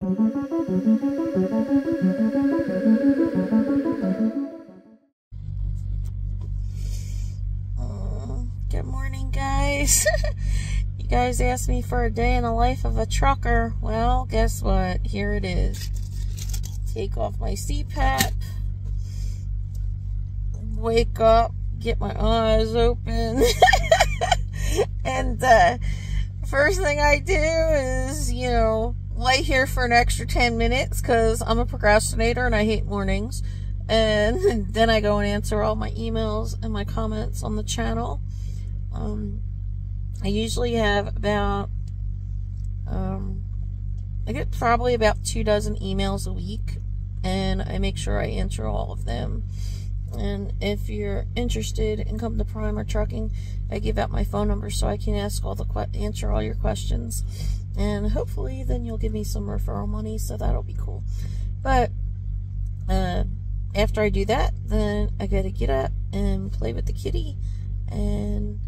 Good morning, guys. You guys asked me for a day in the life of a trucker. Well, guess what? Here it is. Take off my CPAP. Wake up. Get my eyes open. And first thing I do is, you know, lay here for an extra 10 minutes because I'm a procrastinator and I hate mornings. And then I go and answer all my emails and my comments on the channel. I usually have about, I get probably about 24 emails a week, and I make sure I answer all of them. And if you're interested in coming to Prime or trucking, I give out my phone number so I can answer all your questions. And hopefully then you'll give me some referral money, so that'll be cool. But after I do that, then I gotta get up and play with the kitty and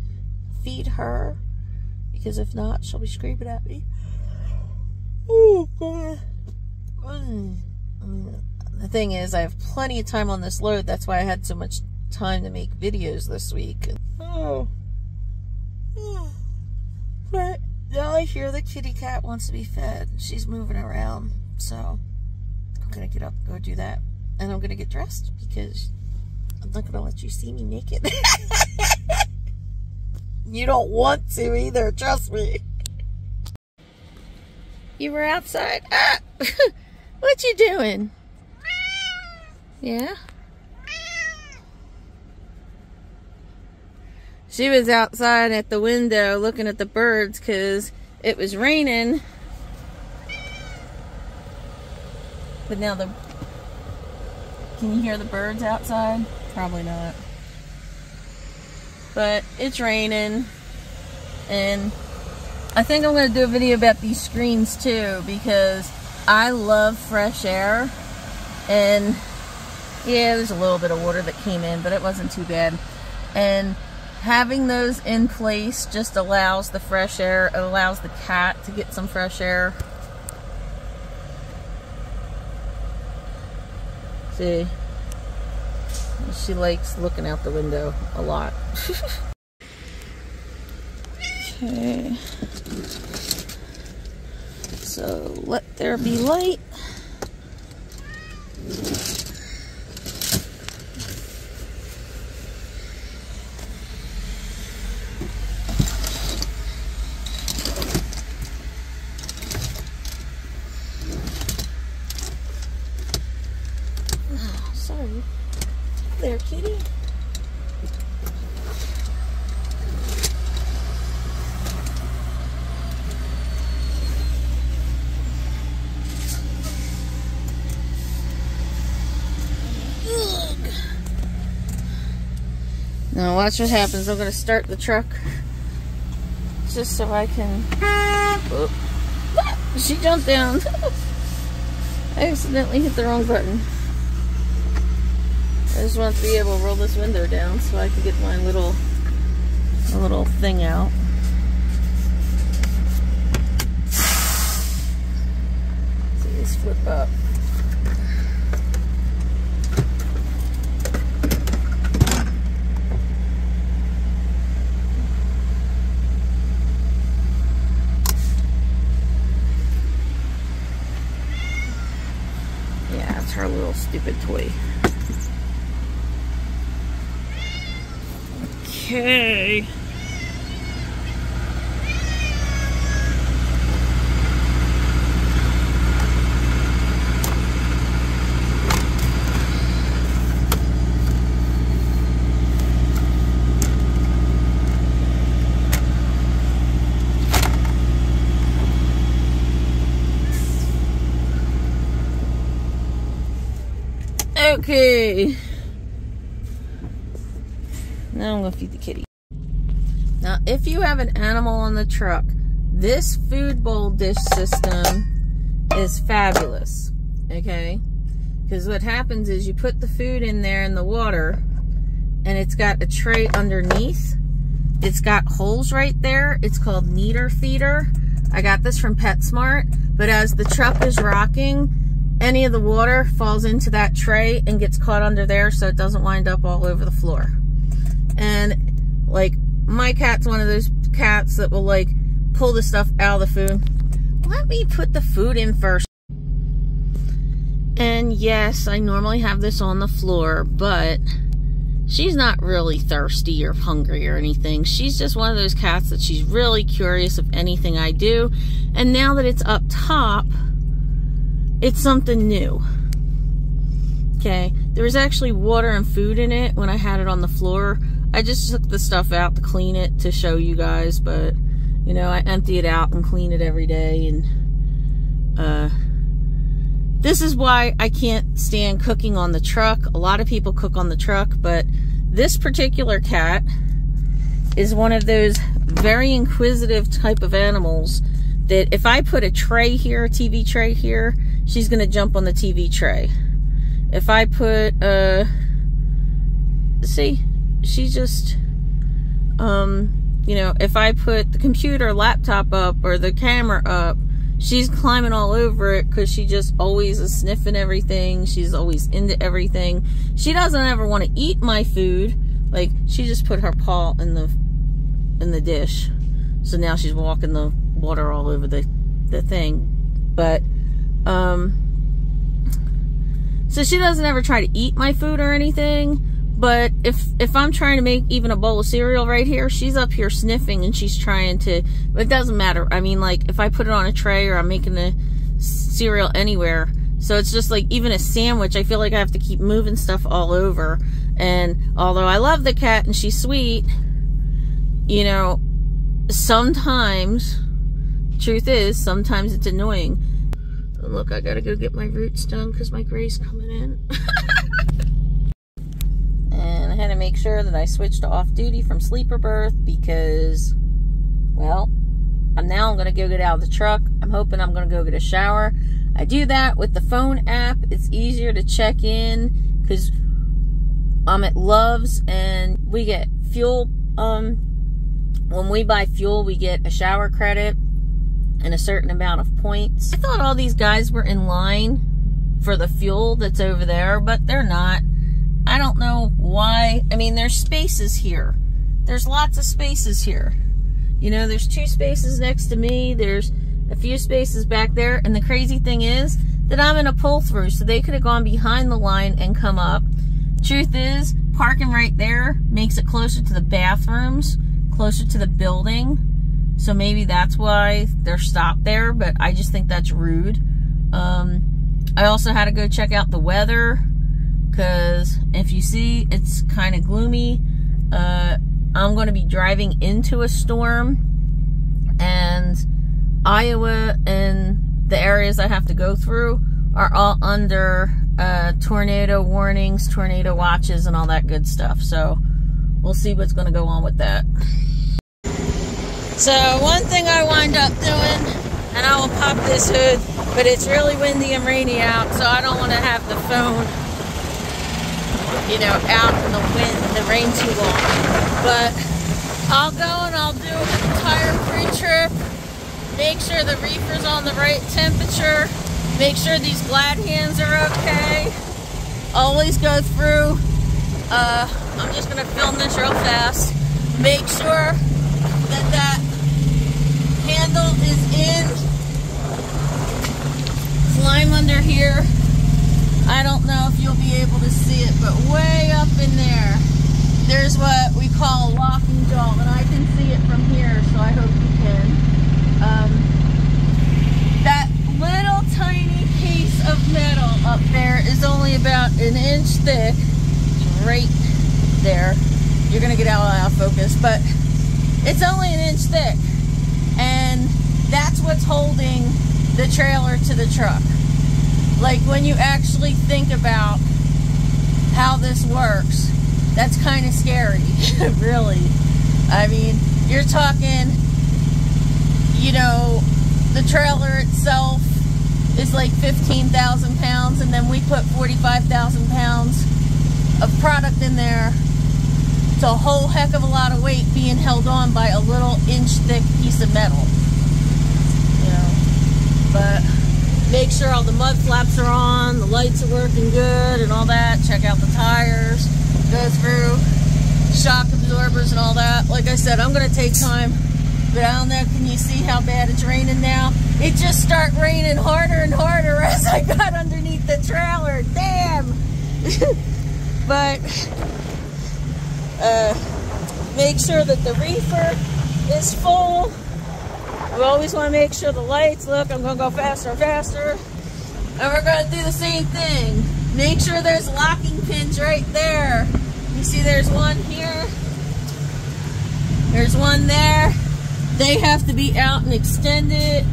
feed her, because if not, she'll be screaming at me. Oh, God. The thing is, I have plenty of time on this load. That's why I had so much time to make videos this week. But now I hear the kitty cat wants to be fed. She's moving around, so I'm gonna get up and go do that. And I'm gonna get dressed because I'm not gonna let you see me naked. You don't want to either, trust me. You were outside? Ah! What you doing? Yeah? She was outside at the window looking at the birds because it was raining. But now can you hear the birds outside? Probably not. But it's raining, and I think I'm going to do a video about these screens too, because I love fresh air. And yeah, there's a little bit of water that came in, but it wasn't too bad. And having those in place just allows the fresh air. It allows the cat to get some fresh air. See? She likes looking out the window a lot. Okay. So let there be light. Oh, sorry. There, kitty. Now watch what happens. I'm going to start the truck just so I can... Oh. She jumped down. I accidentally hit the wrong button. I just want to be able to roll this window down so I can get my little thing out. So just flip up. Yeah, it's her little stupid toy. Okay. Okay. Now I'm going to feed the kitty. Now, if you have an animal on the truck, this food bowl dish system is fabulous. Okay? Because what happens is you put the food in there in the water, and it's got a tray underneath. It's got holes right there. It's called meter feeder. I got this from PetSmart, but as the truck is rocking, any of the water falls into that tray and gets caught under there so it doesn't wind up all over the floor. And like, my cat's one of those cats that will like pull the stuff out of the food. Let me put the food in first. And yes, I normally have this on the floor, but she's not really thirsty or hungry or anything. She's just one of those cats that she's really curious of anything I do. And now that it's up top, it's something new. Okay, there was actually water and food in it when I had it on the floor. I just took the stuff out to clean it to show you guys, but you know, I empty it out and clean it every day. And this is why I can't stand cooking on the truck. A lot of people cook on the truck, but this particular cat is one of those very inquisitive type of animals that if I put a tray here, a TV tray here, she's going to jump on the TV tray. If I put, see, she just, you know, if I put the computer, laptop up or the camera up, she's climbing all over it because she just always is sniffing everything. She's always into everything. She doesn't ever want to eat my food. Like, she just put her paw in the dish. So now she's walking the water all over the thing. But, so she doesn't ever try to eat my food or anything. But if I'm trying to make even a bowl of cereal right here, she's up here sniffing and she's trying to, but it doesn't matter. I mean, like, if I put it on a tray or I'm making a cereal anywhere, so it's just like even a sandwich, I feel like I have to keep moving stuff all over. And although I love the cat and she's sweet, you know, sometimes, truth is, sometimes it's annoying. Oh, look, I gotta go get my roots done because my gray's coming in. And I had to make sure that I switched to off duty from sleeper berth because, well, I'm going to go get out of the truck. I'm hoping I'm going to go get a shower. I do that with the phone app. It's easier to check in because I'm at Love's and we get fuel. When we buy fuel, we get a shower credit and a certain amount of points. I thought all these guys were in line for the fuel that's over there, but they're not. I don't know why. I mean, there's spaces here. There's lots of spaces here. You know, there's 2 spaces next to me. There's a few spaces back there. And the crazy thing is that I'm in a pull-through, so they could have gone behind the line and come up. Truth is, parking right there makes it closer to the bathrooms, closer to the building. So maybe that's why they're stopped there, but I just think that's rude. I also had to go check out the weather. Because if you see, it's kind of gloomy. I'm going to be driving into a storm. And Iowa and the areas I have to go through are all under tornado warnings, tornado watches, and all that good stuff. So we'll see what's going to go on with that. So one thing I wind up doing, and I will pop this hood, but it's really windy and rainy out, so I don't want to have the phone, you know, out in the wind and the rain too long. But I'll go and I'll do an entire pre-trip, make sure the reefer's on the right temperature, make sure these glad hands are okay. Always go through, I'm just going to film this real fast, make sure that that handle is in, climb under here. I don't know if you'll be able to see it, but way up in there, there's what we call a locking jaw, and I can see it from here, so I hope you can. That little tiny piece of metal up there is only about an inch thick, right there. You're gonna get out of focus, but it's only an inch thick, and that's what's holding the trailer to the truck. Like, when you actually think about how this works, that's kind of scary, really. I mean, you're talking, you know, the trailer itself is like 15,000 pounds, and then we put 45,000 pounds of product in there. It's a whole heck of a lot of weight being held on by a little inch thick piece of metal. But make sure all the mud flaps are on, the lights are working good and all that. Check out the tires, go through shock absorbers and all that. Like I said, I'm going to take time. But I don't know, can you see how bad it's raining now? It just started raining harder and harder as I got underneath the trailer. Damn! But make sure that the reefer is full. We always want to make sure the lights, look, I'm going to go faster and faster. And we're going to do the same thing. Make sure there's locking pins right there. You see there's one here. There's one there. They have to be out and extended.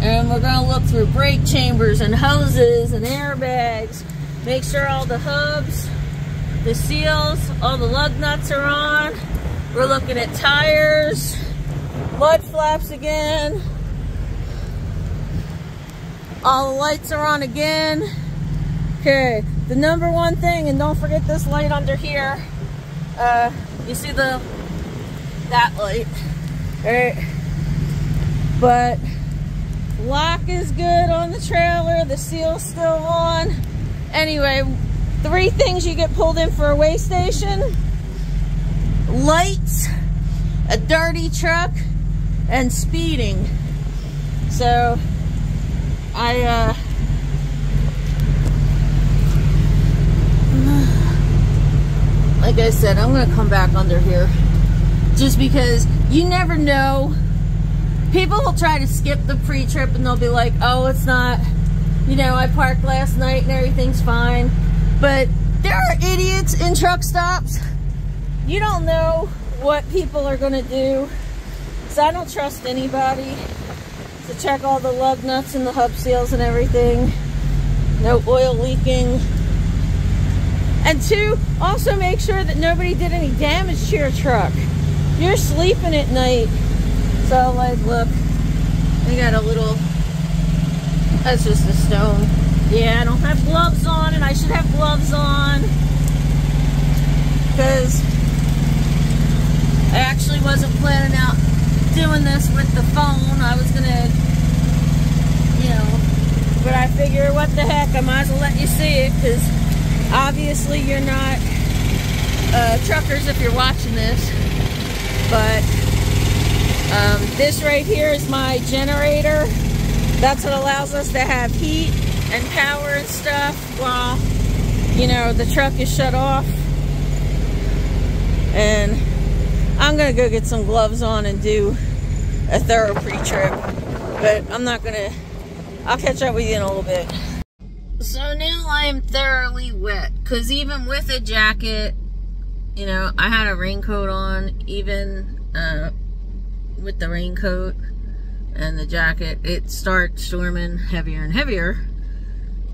And we're going to look through brake chambers and hoses and airbags. Make sure all the hubs, the seals, all the lug nuts are on. We're looking at tires, mud flaps again. All the lights are on again. Okay, the number one thing, and don't forget this light under here. You see that light, right? But lock is good on the trailer. The seal's still on. Anyway, 3 things you get pulled in for a weigh station: lights, a dirty truck, and speeding. So like I said, I'm gonna come back under here just because you never know. People will try to skip the pre-trip and they'll be like, oh, it's not, you know, I parked last night and everything's fine. But there are idiots in truck stops. You don't know what people are gonna do. So I don't trust anybody. So check all the lug nuts and the hub seals and everything. No oil leaking. And 2, also make sure that nobody did any damage to your truck. You're sleeping at night. So, like, look, we got a little, that's just a stone. Yeah, I don't have gloves on, and I should have gloves on. Because I actually wasn't planning out doing this with the phone. I was gonna, you know, but I figure, what the heck, I might as well let you see it, because obviously you're not truckers if you're watching this. But this right here is my generator. That's what allows us to have heat and power and stuff while, you know, the truck is shut off. And I'm gonna go get some gloves on and do a thorough pre-trip, but I'm not gonna, I'll catch up with you in a little bit. So now I am thoroughly wet, because even with a jacket, you know, I had a raincoat on, even with the raincoat and the jacket, it starts storming heavier and heavier.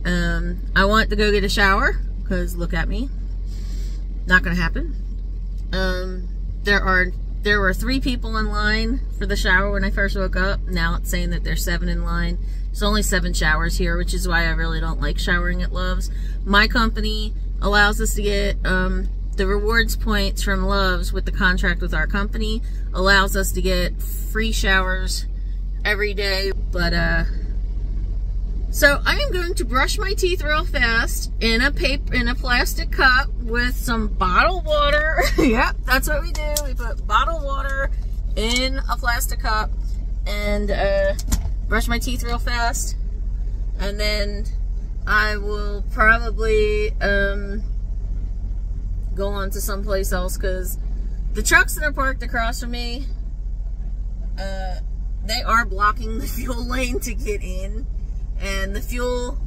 I want to go get a shower, because look at me, not gonna happen. There were 3 people in line for the shower when I first woke up. Now it's saying that there's 7 in line. There's only 7 showers here, which is why I really don't like showering at Love's. My company allows us to get the rewards points from Love's with the contract with our company. Allows us to get free showers every day. But so I am going to brush my teeth real fast in a plastic cup with some bottled water. Yep, that's what we do. We put bottled water in a plastic cup and brush my teeth real fast. And then I will probably go on to someplace else, because the trucks that are parked across from me, they are blocking the fuel lane to get in. And the fuel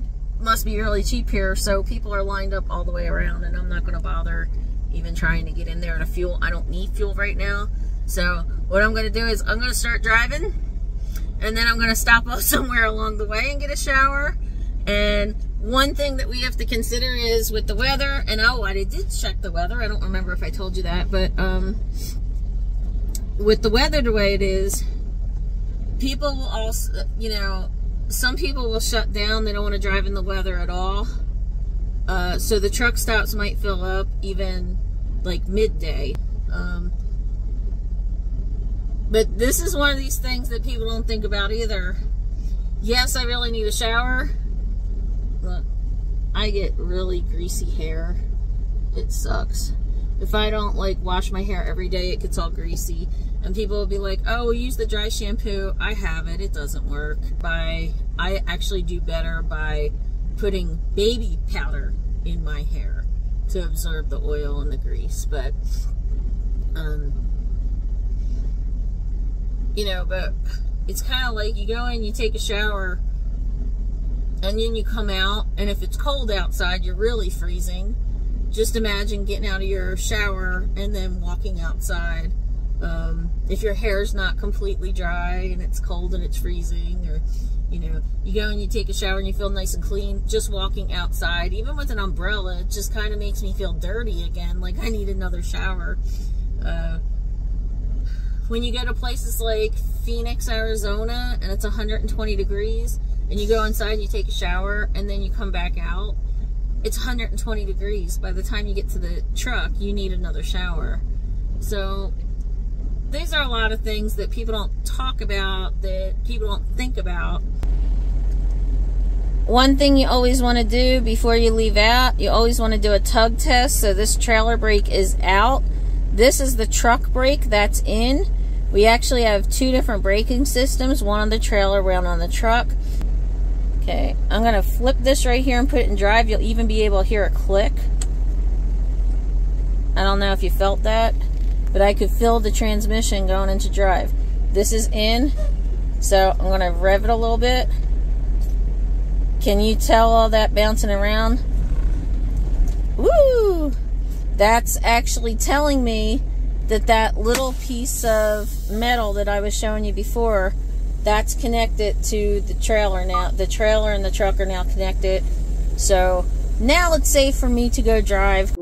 must be really cheap here, so people are lined up all the way around, and I'm not going to bother even trying to get in there to fuel. I don't need fuel right now. So what I'm going to do is I'm going to start driving, and then I'm going to stop off somewhere along the way and get a shower. And one thing that we have to consider is with the weather, and oh, I did check the weather. I don't remember if I told you that, but with the weather the way it is, people will also, you know, some people will shut down. They don't want to drive in the weather at all. So the truck stops might fill up even like midday. But this is one of these things that people don't think about either. yes, I really need a shower, but I get really greasy hair. It sucks. If I don't like wash my hair every day, it gets all greasy. And people will be like, oh, use the dry shampoo. I have it. It doesn't work. I actually do better by putting baby powder in my hair to absorb the oil and the grease. But, you know, but it's kind of like you go in, you take a shower, and then you come out, and if it's cold outside, you're really freezing. Just imagine getting out of your shower and then walking outside. If your hair's not completely dry and it's cold and it's freezing, or, you know, you go and you take a shower and you feel nice and clean, just walking outside, even with an umbrella, it just kind of makes me feel dirty again, like I need another shower. When you go to places like Phoenix, Arizona, and it's 120 degrees, and you go inside and you take a shower, and then you come back out, it's 120 degrees. By the time you get to the truck, you need another shower. So these are a lot of things that people don't talk about, that people don't think about. One thing you always want to do before you leave out, you always want to do a tug test. So this trailer brake is out. This is the truck brake that's in. We actually have two different braking systems, one on the trailer, one on the truck. Okay, I'm going to flip this right here and put it in drive. You'll even be able to hear it click. I don't know if you felt that, but I could feel the transmission going into drive. This is in, so I'm going to rev it a little bit. Can you tell all that bouncing around? Woo! That's actually telling me that that little piece of metal that I was showing you before, that's connected to the trailer now. The trailer and the truck are now connected. So now it's safe for me to go drive.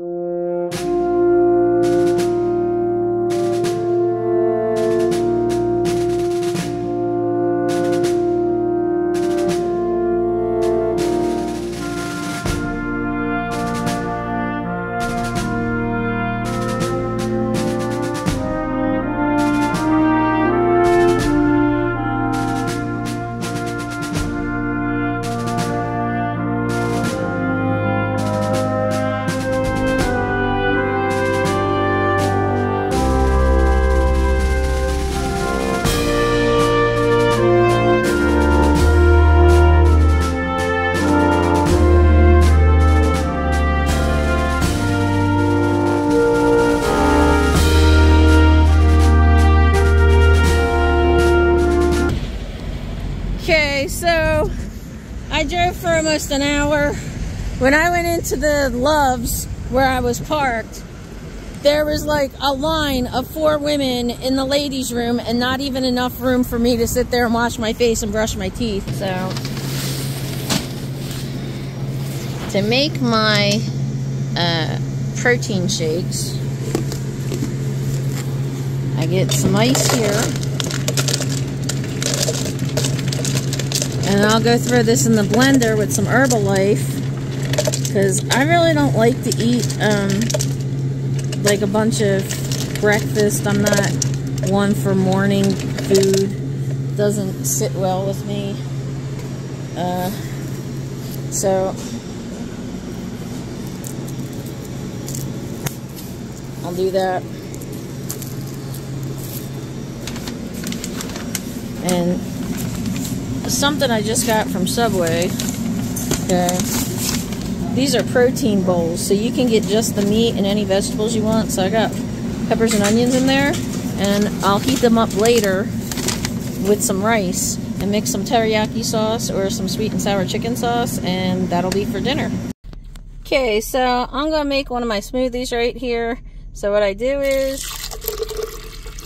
So I drove for almost an hour. When I went into the Love's where I was parked, there was like a line of 4 women in the ladies' room and not even enough room for me to sit there and wash my face and brush my teeth. So to make my protein shakes, I get some ice here. And I'll go throw this in the blender with some Herbalife, because I really don't like to eat like a bunch of breakfast. I'm not one for morning food. Doesn't sit well with me. So I'll do that. And something I just got from Subway. Okay. These are protein bowls, so you can get just the meat and any vegetables you want. So I got peppers and onions in there, and I'll heat them up later with some rice and mix some teriyaki sauce or some sweet and sour chicken sauce, and that'll be for dinner. Okay, so I'm gonna make one of my smoothies right here. So what I do is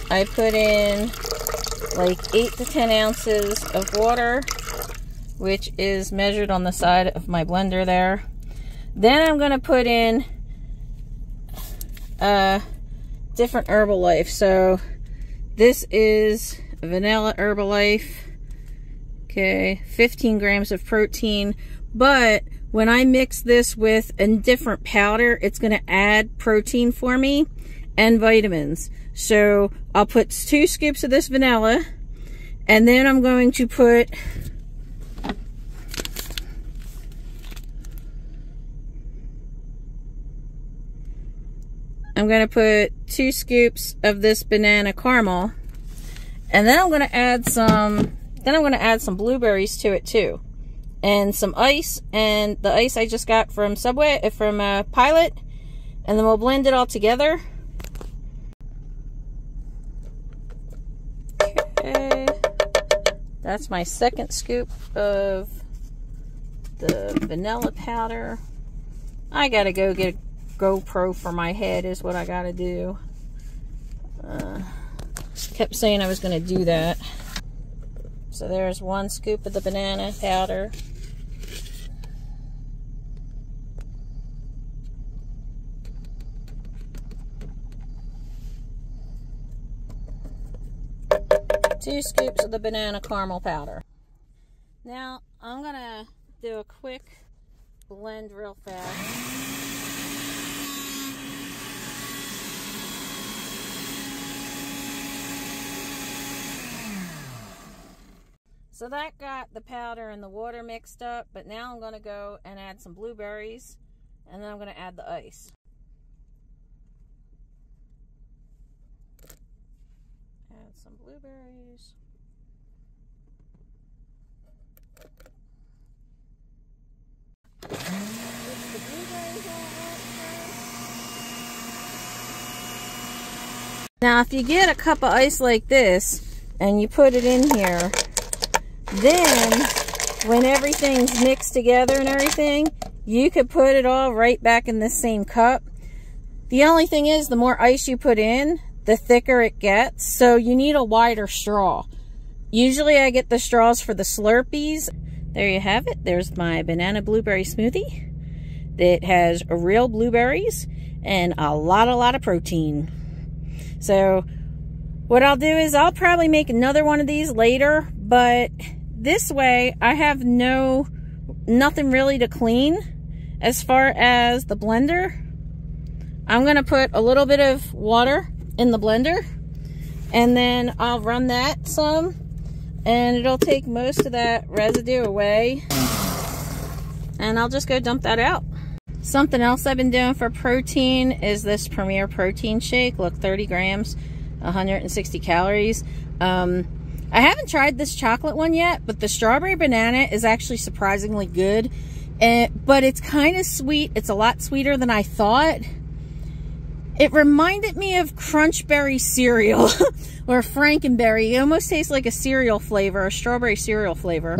I put in like 8 to 10 ounces of water, which is measured on the side of my blender there. Then I'm going to put in different Herbalife. So this is vanilla Herbalife. Okay, 15 grams of protein. But when I mix this with a different powder, it's going to add protein for me and vitamins. So I'll put 2 scoops of this vanilla, and then I'm going to put I'm going to put 2 scoops of this banana caramel, and then I'm going to add some blueberries to it too, and some ice, and the ice I just got from Pilot, and then we'll blend it all together. Okay, that's my 2nd scoop of the vanilla powder. I gotta go get a GoPro for my head is what I gotta do. Kept saying I was gonna do that. So there's 1 scoop of the banana powder. Two scoops of the banana caramel powder. Now I'm gonna do a quick blend real fast. So that got the powder and the water mixed up, but now I'm going to go and add some blueberries, and then I'm going to add the ice. Add some blueberries. Now if you get a cup of ice like this and you put it in here, then when everything's mixed together and everything, you could put it all right back in this same cup. The only thing is, the more ice you put in, the thicker it gets, so you need a wider straw. Usually I get the straws for the Slurpees. There you have it. There's my banana blueberry smoothie. It has real blueberries and a lot of protein. So what I'll do is I'll probably make another one of these later, but this way I have nothing really to clean as far as the blender. I'm going to put a little bit of water in the blender, and then I'll run that some, and it'll take most of that residue away, and I'll just go dump that out. Something else I've been doing for protein is this Premier protein shake. Look, 30 grams, 160 calories. I haven't tried this chocolate one yet, but the strawberry banana is actually surprisingly good. But it's kind of sweet. It's a lot sweeter than I thought. It reminded me of Crunchberry cereal or Frankenberry. It almost tastes like a cereal flavor, a strawberry cereal flavor.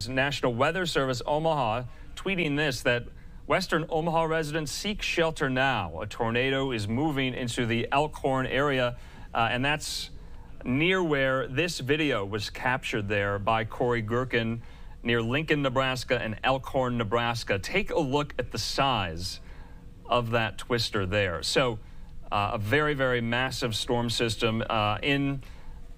National Weather Service Omaha tweeting this, that Western Omaha residents seek shelter now. A tornado is moving into the Elkhorn area, and that's near where this video was captured there by Corey Gherkin near Lincoln, Nebraska and Elkhorn, Nebraska. Take a look at the size of that twister there. So a very, very massive storm system in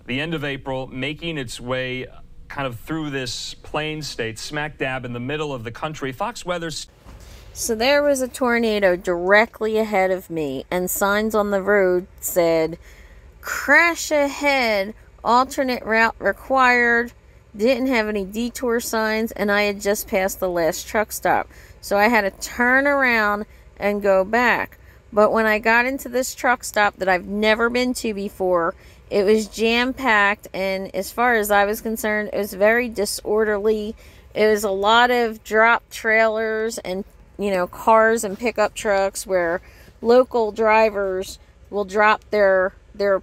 the end of April, making its way kind of through this plain state, smack dab in the middle of the country. Fox Weather's. So there was a tornado directly ahead of me, and signs on the road said, crash ahead, alternate route required. Didn't have any detour signs, and I had just passed the last truck stop. So I had to turn around and go back. But when I got into this truck stop that I've never been to before, it was jam-packed, and as far as I was concerned, it was very disorderly. It was a lot of drop trailers and, you know, cars and pickup trucks where local drivers will drop their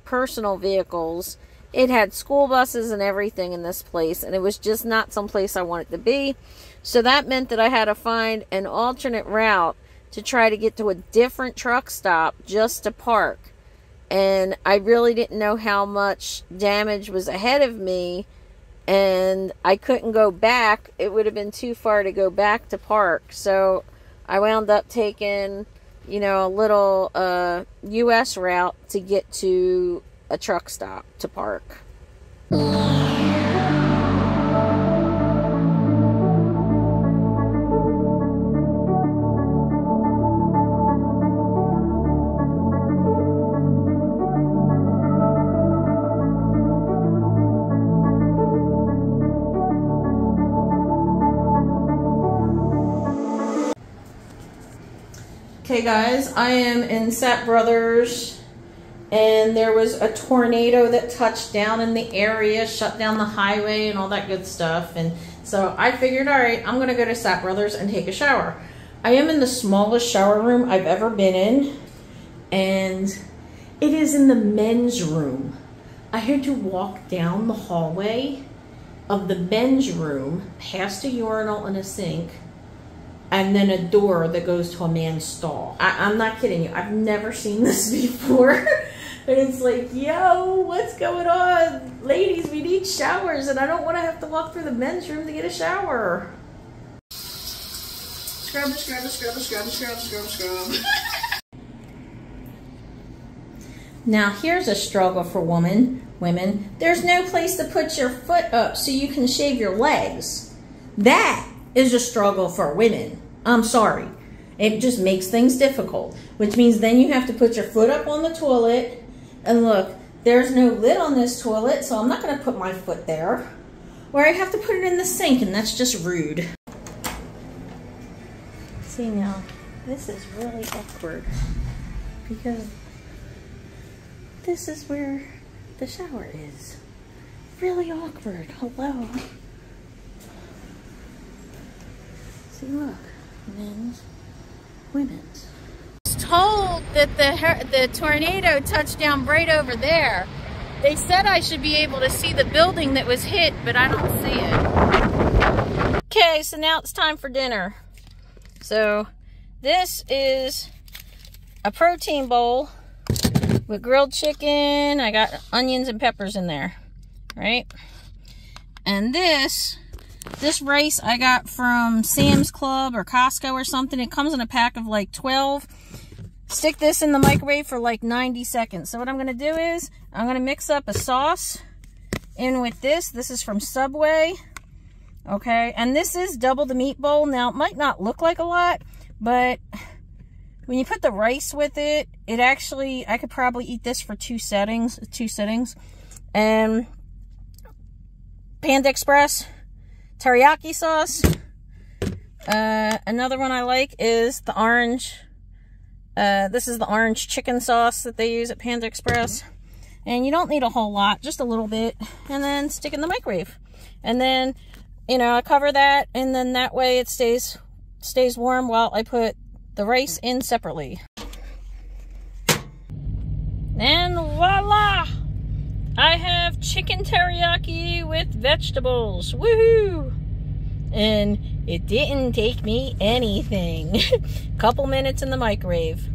personal vehicles. It had school buses and everything in this place, and it was just not someplace I wanted to be. So that meant that I had to find an alternate route to try to get to a different truck stop just to park. and I really didn't know how much damage was ahead of me, and I couldn't go back. It would have been too far to go back to park, so I wound up taking, you know, a little US route to get to a truck stop to park. Okay guys, I am in Sapp Brothers, and there was a tornado that touched down in the area, shut down the highway and all that good stuff. And so I figured, all right, I'm gonna go to Sapp Brothers and take a shower. I am in the smallest shower room I've ever been in, and it is in the men's room. I had to walk down the hallway of the men's room, past a urinal and a sink, and then a door that goes to a man's stall. I'm not kidding you. I've never seen this before. And it's like, yo, what's going on? Ladies, we need showers, and I don't want to have to walk through the men's room to get a shower. Scrub, scrub, scrub, scrub, scrub, scrub, scrub. Now, here's a struggle for women. There's no place to put your foot up so you can shave your legs. That is a struggle for women. I'm sorry. It just makes things difficult, which means then you have to put your foot up on the toilet. And look, there's no lid on this toilet, so I'm not going to put my foot there. Or I have to put it in the sink, and that's just rude. See now, this is really awkward because this is where the shower is. Really awkward. Hello. See, look. Men's, women's. I was told that the tornado touched down right over there. They said I should be able to see the building that was hit, but I don't see it. Okay, so now it's time for dinner. So this is a protein bowl with grilled chicken. I got onions and peppers in there, right? And this rice I got from Sam's Club or Costco or something. It comes in a pack of like 12. Stick this in the microwave for like 90 seconds. So what I'm going to do is I'm going to mix up a sauce in with this. This is from Subway. Okay. And this is double the meat bowl. Now, it might not look like a lot, but when you put the rice with it, it actually, I could probably eat this for two sittings. And Panda Express teriyaki sauce. Another one I like is the orange. This is the orange chicken sauce that they use at Panda Express. And you don't need a whole lot, just a little bit. And then stick in the microwave. And then, you know, I cover that, and then that way it stays warm while I put the rice in separately. And voila! I have chicken teriyaki with vegetables. Woohoo! And it didn't take me anything. Couple minutes in the microwave.